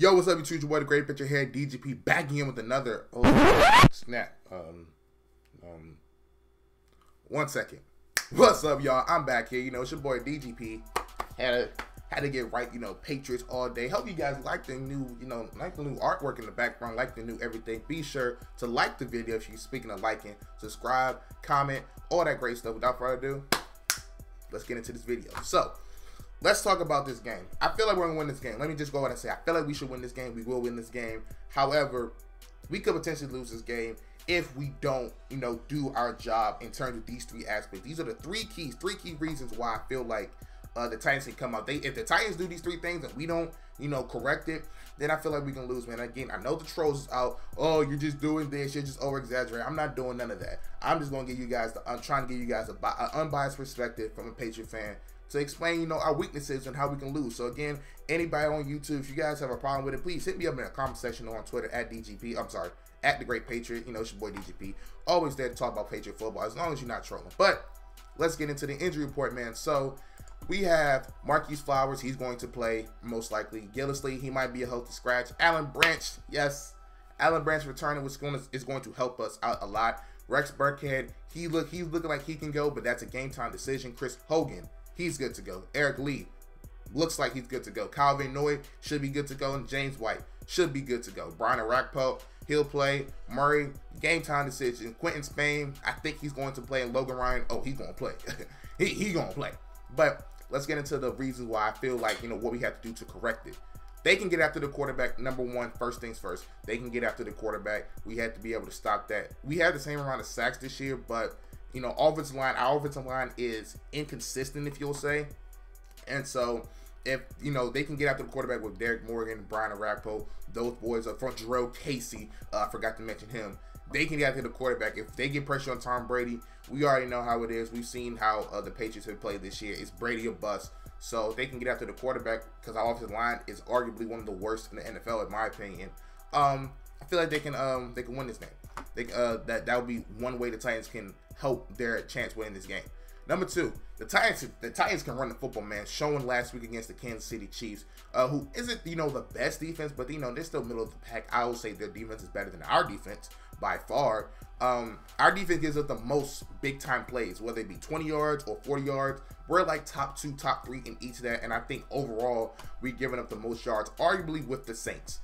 Yo, what's up, you two? Your boy, the Great Picture here, DGP, back in with another. Oh, snap. 1 second. What's up, y'all? I'm back here. You know, it's your boy, DGP. Had to get right, you know, Patriots all day. Hope you guys like the new, like the new artwork in the background, like the new everything. Be sure to like the video if you're speaking of liking, subscribe, comment, all that great stuff. Without further ado, let's get into this video. So, let's talk about this game. I feel like we're going to win this game. Let me just go ahead and say, I feel like we should win this game. We will win this game. However, we could potentially lose this game if we don't, do our job in terms of these three aspects. These are the three key reasons why I feel like the Titans can come out. If the Titans do these three things and we don't, correct it, then I feel like we can lose, man. Again, I know the trolls is out. Oh, you're just doing this. You're just over-exaggerating. I'm not doing none of that. I'm just going to give you guys, I'm trying to give you guys an unbiased perspective from a Patriot fan to explain, our weaknesses and how we can lose. So again, anybody on YouTube, if you guys have a problem with it, please hit me up in the comment section or on Twitter at DGP. I'm sorry, at the Great Patriot. It's your boy DGP. Always there to talk about Patriot football as long as you're not trolling. But let's get into the injury report, man. So we have Marquise Flowers. He's going to play most likely. Gillisley, he might be a healthy scratch. Alan Branch, yes, Alan Branch returning is going to help us out a lot. Rex Burkhead, he's looking like he can go, but that's a game time decision. Chris Hogan, he's good to go. Eric Lee looks like he's good to go. Calvin Noy should be good to go. And James White should be good to go. Brian Arakpo, he'll play. Murray, game time decision. Quentin Spain, I think he's going to play. And Logan Ryan, oh, he's going to play. he going to play. But let's get into the reasons why I feel like, what we have to do to correct it. They can get after the quarterback. Number one, first things first. They can get after the quarterback. We have to be able to stop that. We have the same amount of sacks this year, but our offensive line is inconsistent, if you'll say. And so, if, they can get after the quarterback with Derek Morgan, Brian Arakpo, those boys up front, Jarrell Casey, I forgot to mention him. They can get after the quarterback. If they get pressure on Tom Brady, we already know how it is. We've seen how the Patriots have played this year. It's Brady or bust. So they can get after the quarterback because our offensive line is arguably one of the worst in the NFL, in my opinion. I feel like they can win this game. That would be one way the Titans can help their chance winning this game. Number two, the Titans can run the football, man. Showing last week against the Kansas City Chiefs, who isn't the best defense, but they're still middle of the pack. I will say their defense is better than our defense by far. Our defense gives us the most big time plays, whether it be 20 yards or 40 yards. We're like top 2, top 3 in each of that, and I think overall we're giving up the most yards, arguably with the Saints.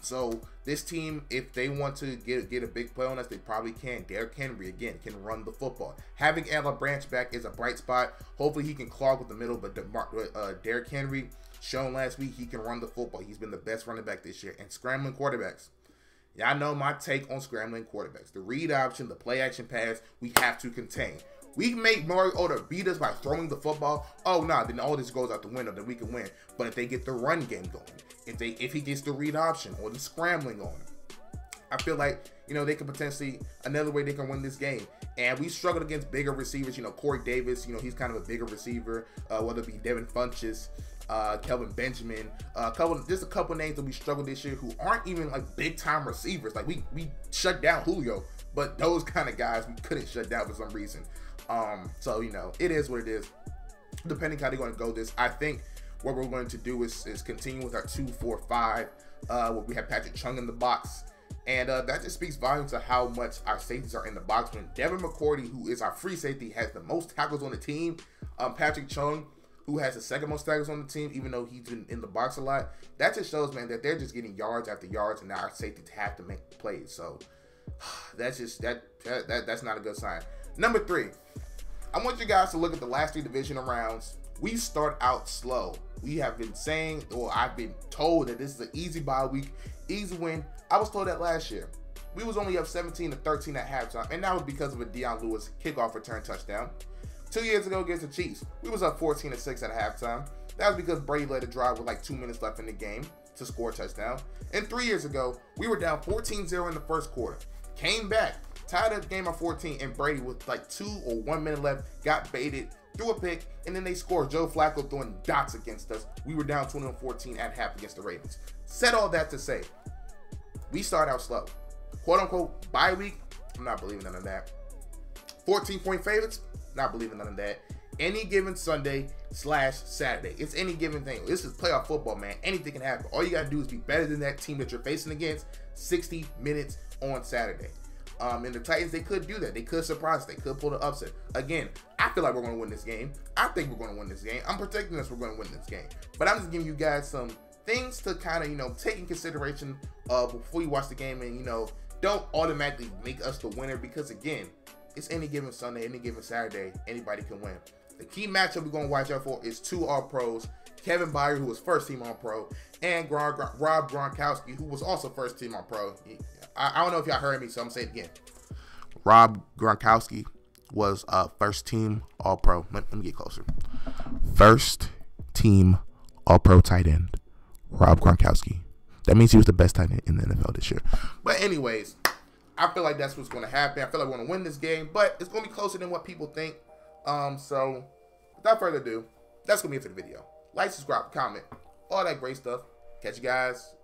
So this team, if they want to get a big play on us, they probably can. Derrick Henry, again, can run the football. Having Alan Branch back is a bright spot. Hopefully he can clog with the middle, but Derrick Henry, shown last week, he can run the football. He's been the best running back this year. And scrambling quarterbacks. Y'all know my take on scrambling quarterbacks. The read option, the play action pass, we have to contain. We can make Mariota beat us by throwing the football. Oh, no, then all this goes out the window, then we can win. But if they get the run game going, if he gets the read option or the scrambling going, I feel like, they could potentially, another way they can win this game. And we struggled against bigger receivers. Corey Davis, he's kind of a bigger receiver, whether it be Devin Funchess, Kelvin Benjamin, just a couple names that we struggled this year who aren't even like big time receivers. Like we shut down Julio, but those kind of guys we couldn't shut down for some reason. So it is what it is. Depending how they're going to go this, I think what we're going to do is continue with our 2-4-5. Where we have Patrick Chung in the box. And that just speaks volumes to how much our safeties are in the box. When Devin McCourty, who is our free safety, has the most tackles on the team, Patrick Chung, who has the second most tackles on the team, even though he's been in the box a lot, that just shows, man, that they're just getting yards after yards, and now our safeties have to make plays. So that's just that's not a good sign. Number three, I want you guys to look at the last 3 divisional rounds. We start out slow. We have been saying, or I've been told, that this is an easy bye week, easy win. I was told that last year. We was only up 17-13 at halftime, and that was because of a Deion Lewis kickoff return touchdown. 2 years ago against the Chiefs, we was up 14-6 at halftime. That was because Brady let it drive with like 2 minutes left in the game to score a touchdown. And 3 years ago, we were down 14-0 in the first quarter. Came back, tied up the game at 14, and Brady with like 2 or 1 minute left, got baited, threw a pick, and then they scored. Joe Flacco throwing dots against us. We were down 20-14 at half against the Ravens. Said all that to say, we start out slow. Quote unquote bye week, I'm not believing none of that. 14-point favorites, not believing none of that. Any given Sunday / Saturday. It's any given thing. This is playoff football, man. Anything can happen. All you got to do is be better than that team that you're facing against 60 minutes on Saturday. And the Titans, they could do that. They could surprise. They could pull the upset. Again, I feel like we're going to win this game. I think we're going to win this game. I'm predicting us we're going to win this game. But I'm just giving you guys some things to kind of, you know, take in consideration before you watch the game. And, you know, don't automatically make us the winner because, again, it's any given Sunday, any given Saturday, anybody can win. The key matchup we're going to watch out for is 2 All-Pros, Kevin Byard, who was first-team All-Pro, and Rob Gronkowski, who was also first-team All-Pro. I don't know if y'all heard me, so I'm going to say it again. Rob Gronkowski was first-team All-Pro. Let me get closer. First-team All-Pro tight end, Rob Gronkowski. That means he was the best tight end in the NFL this year. But anyways, I feel like that's what's going to happen. I feel like we're going to win this game, but it's going to be closer than what people think. So, without further ado, that's going to be it for the video. Like, subscribe, comment, all that great stuff. Catch you guys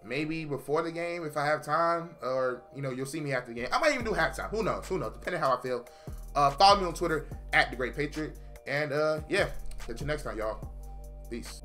maybe before the game if I have time, or, you know, you'll see me after the game. I might even do halftime. Who knows? Who knows? Depending on how I feel. Follow me on Twitter @TheGreatPatriot. And, yeah, catch you next time, y'all. Peace.